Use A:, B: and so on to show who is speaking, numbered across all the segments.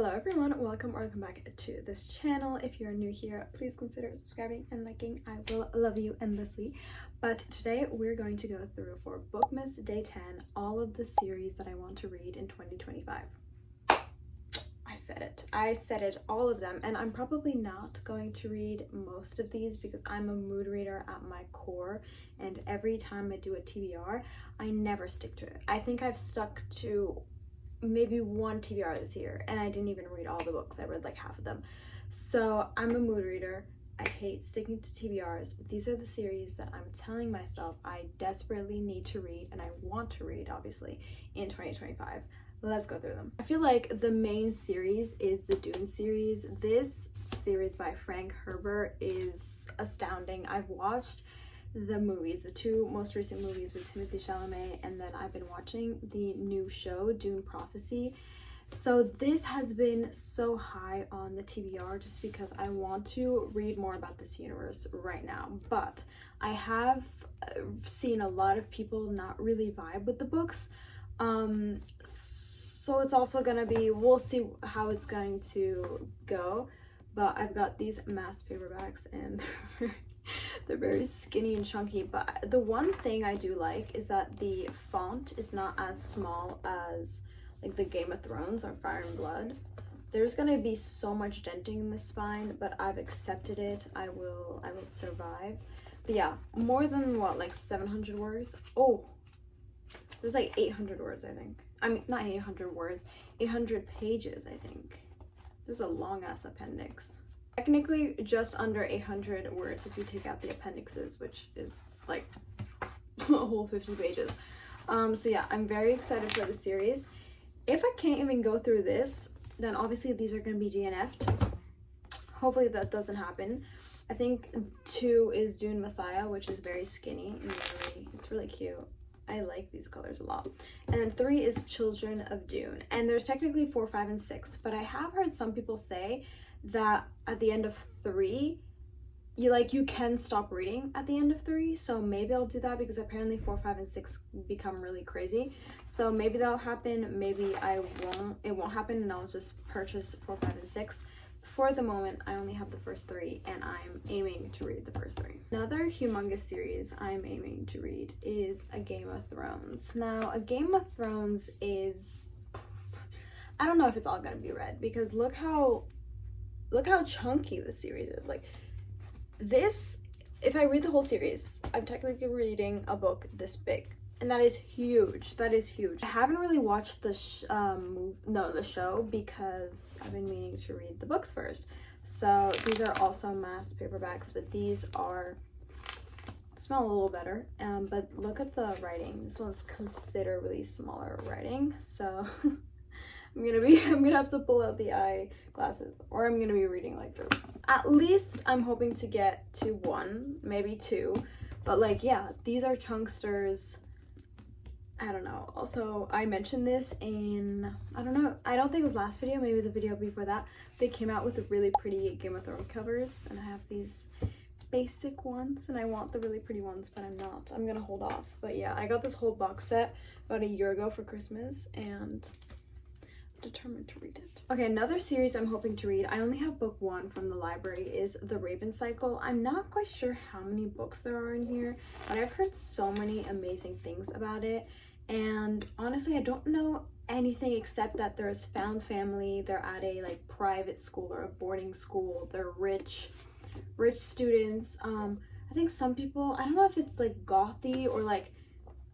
A: Hello everyone, welcome back to this channel. If you're new here, please consider subscribing and liking. I will love you endlessly. But today we're going to go through for Bookmas Day 10 all of the series that I want to read in 2025. I said it, all of them. And I'm probably not going to read most of these because I'm a mood reader at my core, and every time I do a TBR, I never stick to it. I think I've stuck to maybe one TBR this year, and I didn't even read all the books. I read like half of them. So I'm a mood reader. I hate sticking to TBRs, but these are the series that I'm telling myself I desperately need to read, and I want to read, obviously, in 2025. Let's go through them. I feel like the main series is the Dune series. This series by Frank Herbert is astounding. I've watched the movies, the two most recent movies with Timothée Chalamet, and then I've been watching the new show, Dune Prophecy. So this has been so high on the TBR just because I want to read more about this universe right now. But I have seen a lot of people not really vibe with the books. So it's also gonna be, we'll see how it's going to go. But I've got these mass paperbacks, and they're very skinny and chunky. But the one thing I do like is that the font is not as small as like the Game of Thrones or Fire and Blood. There's gonna be so much denting in the spine, but I've accepted it. I will survive. But yeah, more than what, like 700 words? Oh, there's like 800 words, I think. I mean, not 800 words, 800 pages, I think. There's a long ass appendix. Technically just under 800 words if you take out the appendixes, which is like a whole 50 pages. So yeah, I'm very excited for the series. If I can't even go through this, then obviously these are going to be DNF'd. Hopefully that doesn't happen. I think 2 is Dune Messiah, which is very skinny and it's really cute. I like these colors a lot. And then 3 is Children of Dune. And there's technically 4, 5, and 6, but I have heard some people say that at the end of 3, you can stop reading at the end of 3. So maybe I'll do that because apparently 4, 5, and 6 become really crazy. So maybe that'll happen. Maybe it won't happen, and I'll just purchase 4, 5, and 6. For the moment, I only have the first 3, and I'm aiming to read the first 3. Another humongous series I'm aiming to read is A Game of Thrones. Now, A Game of Thrones is, I don't know if it's all gonna be read, because look how chunky the series is. Like this, if I read the whole series, I'm technically reading a book this big, and that is huge. That is huge. I haven't really watched the show because I've been meaning to read the books first. So these are also mass paperbacks, but these smell a little better. But look at the writing. This one's considerably smaller writing. So I'm gonna have to pull out the eye glasses, or I'm gonna be reading like this. At least I'm hoping to get to 1, maybe 2. But like, yeah, these are chunksters. I don't know. Also, I mentioned this in, I don't know, I don't think it was last video, maybe the video before that. They came out with really pretty Game of Thrones covers, and I have these basic ones, and I want the really pretty ones, but I'm not. I'm gonna hold off. But yeah, I got this whole box set about a year ago for Christmas, and I'm determined to read it. Okay, another series I'm hoping to read, I only have book 1 from the library, is The Raven Cycle. I'm not quite sure how many books there are in here, but I've heard so many amazing things about it. And honestly, I don't know anything except that there's found family, they're at a like private school or a boarding school, they're rich students. I think some people, I don't know if it's like gothy or like,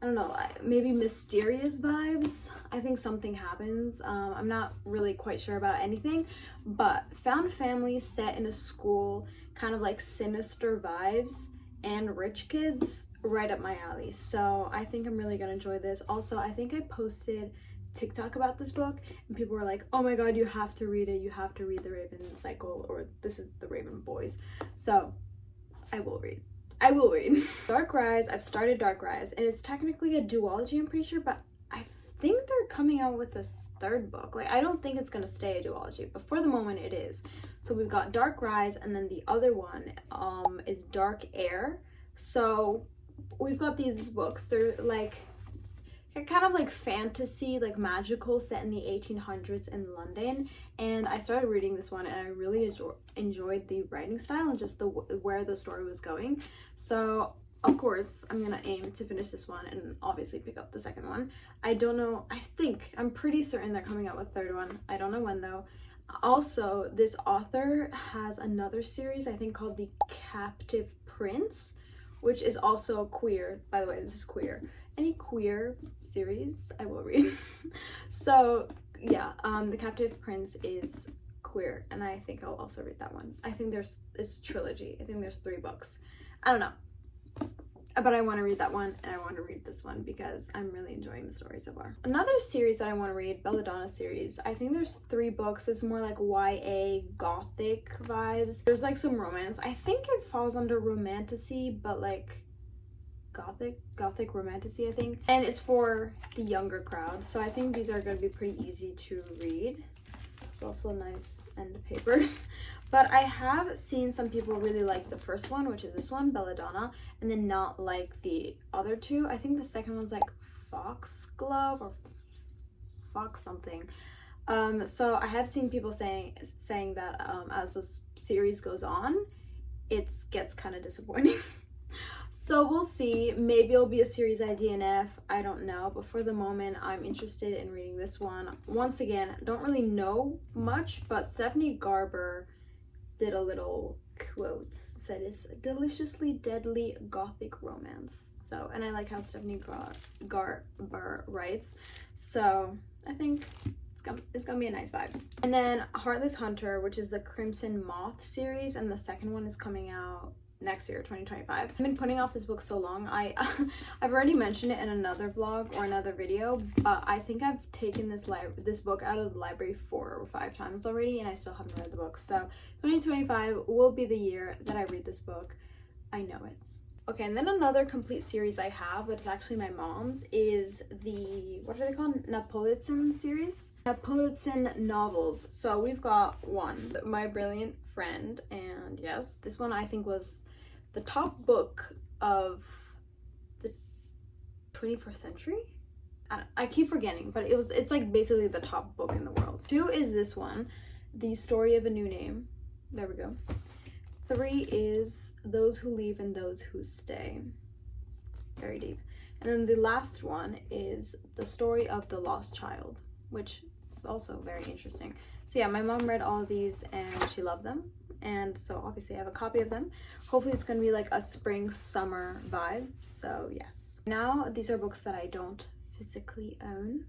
A: I don't know, maybe mysterious vibes. I think something happens. I'm not really quite sure about anything, but found family set in a school, kind of like sinister vibes, and rich kids, right up my alley. So I think I'm really gonna enjoy this. Also, I think I posted TikTok about this book, and people were like, oh my god, you have to read it, you have to read The Raven Cycle, or this is The Raven Boys. So I will read. Dark Rise, I've started Dark Rise, and it's technically a duology, I'm pretty sure, but I think they're coming out with this 3rd book. Like, I don't think it's gonna stay a duology, but for the moment it is. So we've got Dark Rise, and then the other one is Dark Air. So we've got these books. They're like kind of like fantasy, like magical, set in the 1800s in London. And I started reading this one and I really enjoyed the writing style and just where the story was going. So of course I'm gonna aim to finish this one and obviously pick up the second one. I don't know, I'm pretty certain they're coming out with a third one. I don't know when though. Also, this author has another series, I think, called The Captive Prince, which is also queer. By the way, this is queer. Any queer series I will read. So yeah, The Captive Prince is queer, and I think I'll also read that one. I think it's a trilogy. I think there's 3 books. I don't know, but I want to read that one, and I want to read this one because I'm really enjoying the story so far. Another series that I want to read, Belladonna series. I think there's 3 books. It's more like YA gothic vibes. There's like some romance. I think it falls under romantasy, but like gothic romantasy, I think. And it's for the younger crowd, so I think these are going to be pretty easy to read. It's also nice end papers. But I have seen some people really like the first one, which is this one, Belladonna, and then not like the other 2. I think the second one's like Foxglove or Fox something. So I have seen people saying that as this series goes on, it gets kind of disappointing. So we'll see. Maybe it'll be a series I DNF. I don't know. But for the moment, I'm interested in reading this one. Once again, don't really know much, but Stephanie Garber did a little quote. Said it's a deliciously deadly gothic romance. So, and I like how Stephanie Garber writes. So I think it's gonna be a nice vibe. And then Heartless Hunter, which is the Crimson Moth series, and the second one is coming out next year, 2025. I've been putting off this book so long. I've already mentioned it in another vlog or another video, but I think I've taken this book out of the library 4 or 5 times already, and I still haven't read the book. So 2025 will be the year that I read this book. I know it. Okay, and then another complete series I have, but it's actually my mom's, is the, what are they called? Napolitan series? Napolitan novels. So we've got one, My Brilliant Friend, and yes, this one I think was the top book of the 21st century? I keep forgetting, but it's like basically the top book in the world. 2 is this one, The Story of a New Name. There we go. 3 is Those Who Leave and Those Who Stay. Very deep. And then the last one is The Story of the Lost Child, which is also very interesting. So yeah, my mom read all of these and she loved them. And so obviously I have a copy of them. Hopefully it's going to be like a spring summer vibe. So yes. Now these are books that I don't physically own,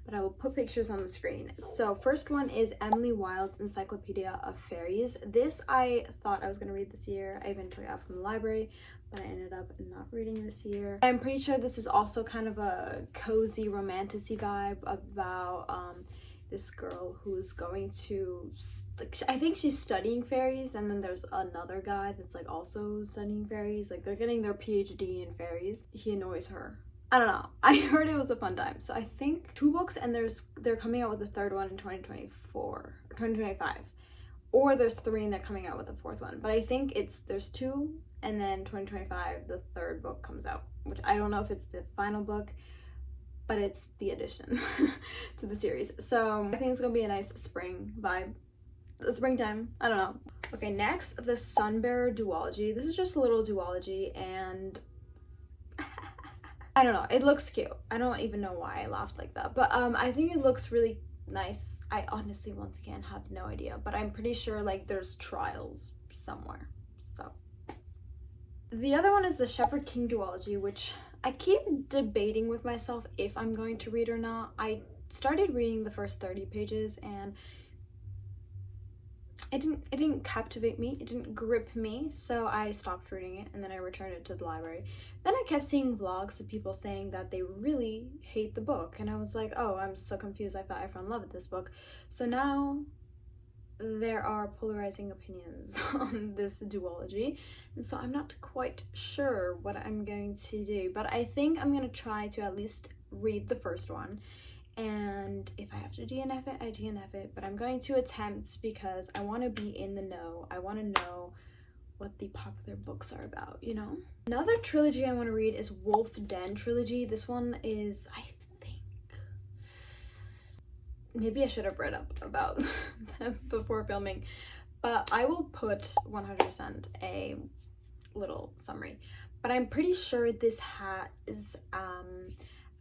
A: but I will put pictures on the screen. So first one is Emily Wilde's Encyclopedia of Fairies. This I thought I was going to read this year. I even took it out from the library, but I ended up not reading this year. I'm pretty sure this is also kind of a cozy romantasy vibe about this girl who's going to, I think she's studying fairies, and then there's another guy that's like also studying fairies. Like they're getting their PhD in fairies. He annoys her. I don't know. I heard it was a fun time. So I think 2 books, and they're coming out with the 3rd one in 2024 or 2025. Or there's 3 and they're coming out with the 4th one. But I think there's 2 and then 2025 the 3rd book comes out, which I don't know if it's the final book, but it's the addition to the series. So I think it's gonna be a nice spring vibe. Springtime, I don't know. Okay, next, the Sunbearer duology. This is just a little duology, and I don't know, it looks cute. I don't even know why I laughed like that, but I think it looks really nice. I honestly, once again, have no idea, but I'm pretty sure like there's trials somewhere. So the other one is the Shepherd King duology, which I keep debating with myself if I'm going to read or not. I started reading the first 30 pages and it didn't captivate me, it didn't grip me, so I stopped reading it and then I returned it to the library. Then I kept seeing vlogs of people saying that they really hate the book, and I was like, oh, I'm so confused. I thought I fell in love with this book. So now there are polarizing opinions on this duology, and so I'm not quite sure what I'm going to do, but I think I'm gonna try to at least read the first one. And if I have to DNF it, I DNF it, but I'm going to attempt because I want to be in the know. I want to know what the popular books are about, you know? Another trilogy I want to read is Wolf Den trilogy. This one is, I maybe I should have read up about them before filming, but I will put 100% a little summary. But I'm pretty sure this has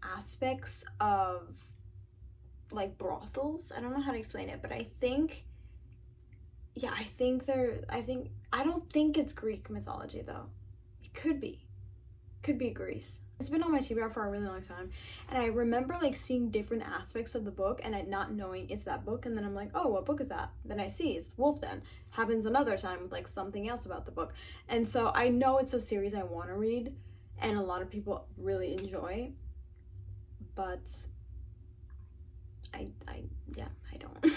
A: aspects of like brothels. I don't know how to explain it, but I think, yeah, I don't think it's Greek mythology though. It could be Greece. It's been on my TBR for a really long time, and I remember like seeing different aspects of the book and it not knowing it's that book, and then I'm like, oh, what book is that? Then I see it's Wolf Den. Happens another time with like something else about the book. And so I know it's a series I want to read and a lot of people really enjoy, but I don't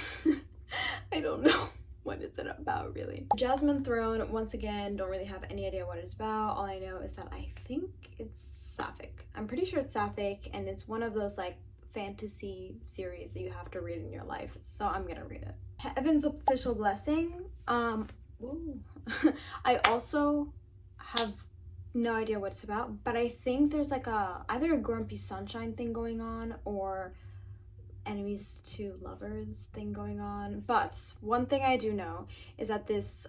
A: I don't know what is it about really. Jasmine Throne, once again, don't really have any idea what it's about. All I know is that I think it's sapphic. I'm pretty sure it's sapphic, and it's one of those like fantasy series that you have to read in your life, so I'm gonna read it. Heaven's Official Blessing. Ooh. I also have no idea what it's about, but I think there's like either a Grumpy Sunshine thing going on or enemies to lovers thing going on. But one thing I do know is that this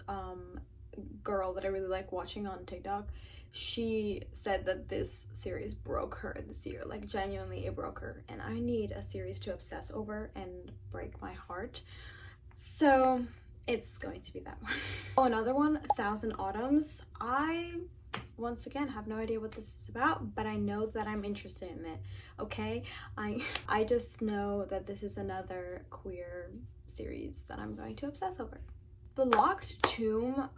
A: girl that I really like watching on TikTok, she said that this series broke her this year. Like genuinely it broke her, and I need a series to obsess over and break my heart, so it's going to be that one. Oh, another one, 1,000 Autumns. I once again have no idea what this is about, but I know that I'm interested in it. Okay, I just know that this is another queer series that I'm going to obsess over. The Locked Tomb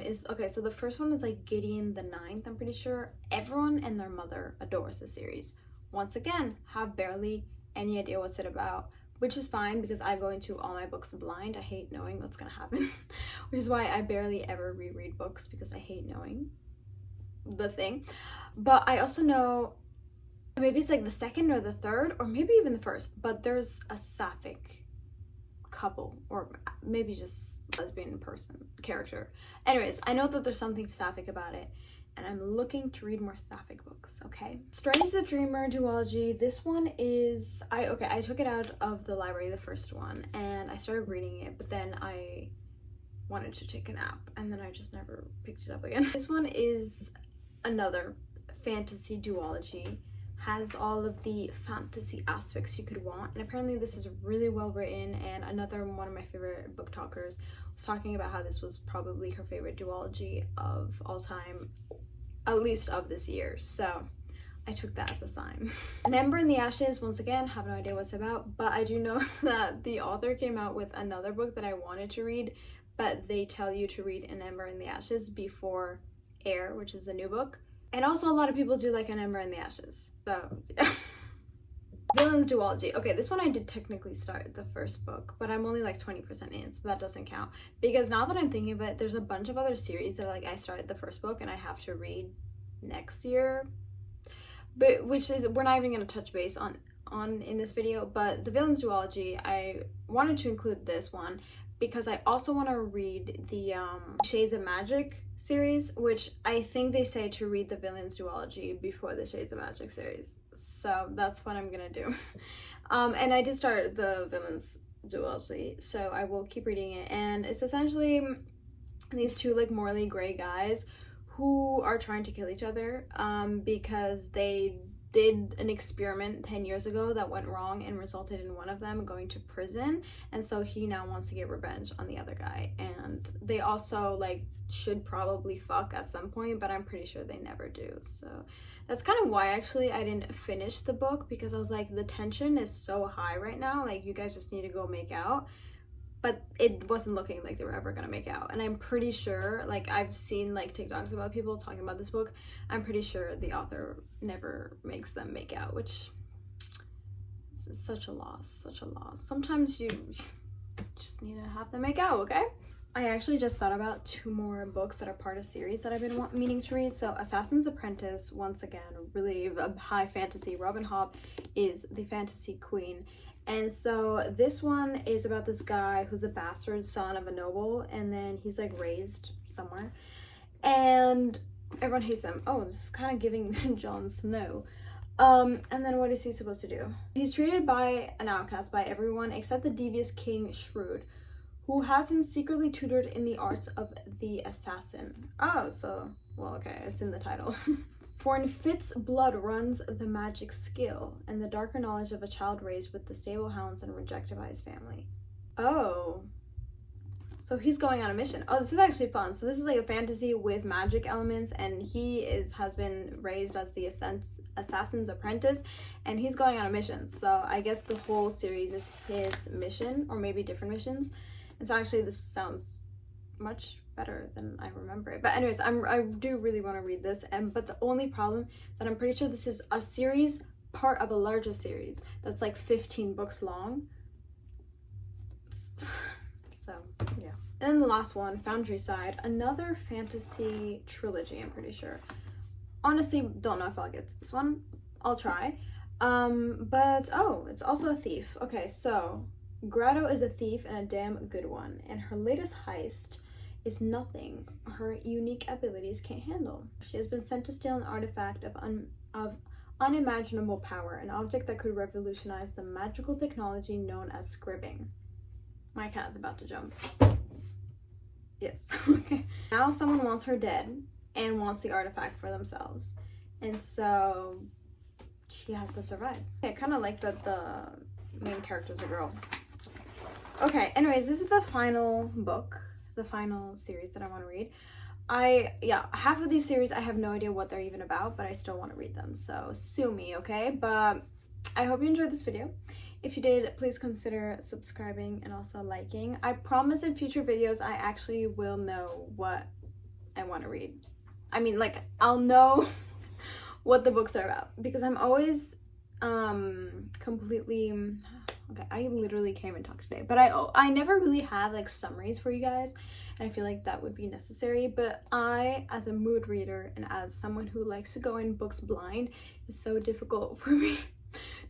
A: is okay, so the first one is like Gideon the Ninth. I'm pretty sure everyone and their mother adores this series. Once again, have barely any idea what's it about, which is fine because I go into all my books blind. I hate knowing what's gonna happen, which is why I barely ever reread books, because I hate knowing the thing. But I also know maybe it's like the second or the third or maybe even the first, but there's a sapphic couple, or maybe just lesbian character. Anyways, I know that there's something sapphic about it, and I'm looking to read more sapphic books. Okay, Strange the Dreamer duology. This one is I took it out of the library, the first one, and I started reading it, but then I wanted to take a nap and then I just never picked it up again. This one is another fantasy duology, has all of the fantasy aspects you could want, and apparently this is really well written. And another one of my favorite book talkers was talking about how this was probably her favorite duology of all time, at least of this year, so I took that as a sign. An Ember in the Ashes, once again, have no idea what's about, but I do know that the author came out with another book that I wanted to read, but they tell you to read An Ember in the Ashes before Air, which is the new book. And also a lot of people do like An Ember in the Ashes, so yeah. Villains duology. Okay, this one I did technically start the first book, but I'm only like 20% in, so that doesn't count. Because now that I'm thinking of it, there's a bunch of other series that like I started the first book and I have to read next year. But which is, we're not even gonna touch base on in this video, but the Villains duology, I wanted to include this one because I also want to read the Shades of Magic series, which I think they say to read the Villains duology before the Shades of Magic series. So that's what I'm gonna do. And I did start the Villains duology, so I will keep reading it. And it's essentially these two like morally gray guys who are trying to kill each other because they did an experiment 10 years ago that went wrong and resulted in one of them going to prison, and so he now wants to get revenge on the other guy. And they also like should probably fuck at some point, but I'm pretty sure they never do. So that's kind of why actually I didn't finish the book, because I was like, the tension is so high right now, like you guys just need to go make out. But it wasn't looking like they were ever gonna make out. And I'm pretty sure, like I've seen like TikToks about people talking about this book, I'm pretty sure the author never makes them make out, which is such a loss, such a loss. Sometimes you just need to have them make out, okay? I actually just thought about 2 more books that are part of series that I've been meaning to read. So Assassin's Apprentice, once again, really a high fantasy. Robin Hobb is the fantasy queen. And so this one is about this guy who's a bastard son of a noble, and then he's like raised somewhere and everyone hates him. Oh, this is kind of giving Jon Snow. And then what is he supposed to do? He's treated by an outcast by everyone except the devious King Shrewd, who has him secretly tutored in the arts of the assassin. Oh, so, well, okay, it's in the title. For in Fitz blood runs the magic skill, and the darker knowledge of a child raised with the stable hounds and rejected by his family. Oh. So he's going on a mission. Oh, this is actually fun. So this is like a fantasy with magic elements, and he has been raised as the assassin's apprentice, and he's going on a mission. So I guess the whole series is his mission, or maybe different missions. And so actually this sounds much better than I remember it. But anyways, I do really want to read this, but the only problem that I'm pretty sure this is a series, part of a larger series that's like 15 books long. So yeah. And then the last one, Foundry Side, another fantasy trilogy, I'm pretty sure. Honestly, don't know if I'll get this one. I'll try. But oh, it's also a thief. Okay, so Grotto is a thief and a damn good one, and her latest heist is nothing her unique abilities can't handle. She has been sent to steal an artifact of unimaginable power, an object that could revolutionize the magical technology known as scribbing. My cat is about to jump. Yes. Okay. Now someone wants her dead and wants the artifact for themselves, and so she has to survive. I kind of like that the main character is a girl. Okay, anyways, this is the final book, the final series that I want to read. Half of these series I have no idea what they're even about, but I still want to read them, so sue me, okay? But I hope you enjoyed this video. If you did, please consider subscribing and also liking. I promise in future videos I actually will know what I want to read. I mean, like, I'll know what the books are about, because I'm always completely okay, I literally can't even talk today, but I never really have like summaries for you guys, and I feel like that would be necessary. But I, as a mood reader and as someone who likes to go in books blind, it's so difficult for me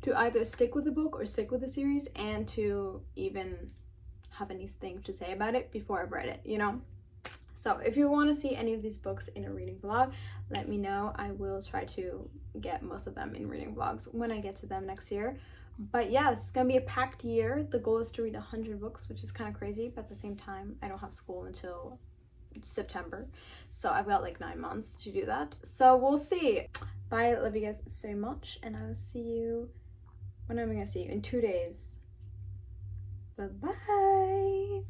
A: to either stick with the book or stick with the series, and to even have anything to say about it before I've read it, you know? So if you want to see any of these books in a reading vlog, let me know. I will try to get most of them in reading vlogs when I get to them next year. But yeah, it's gonna be a packed year. The goal is to read 100 books, which is kind of crazy, but at the same time I don't have school until September, so I've got like 9 months to do that. So we'll see. Bye, love you guys so much, and I will see you, when am I gonna see you? In 2 days. Bye bye.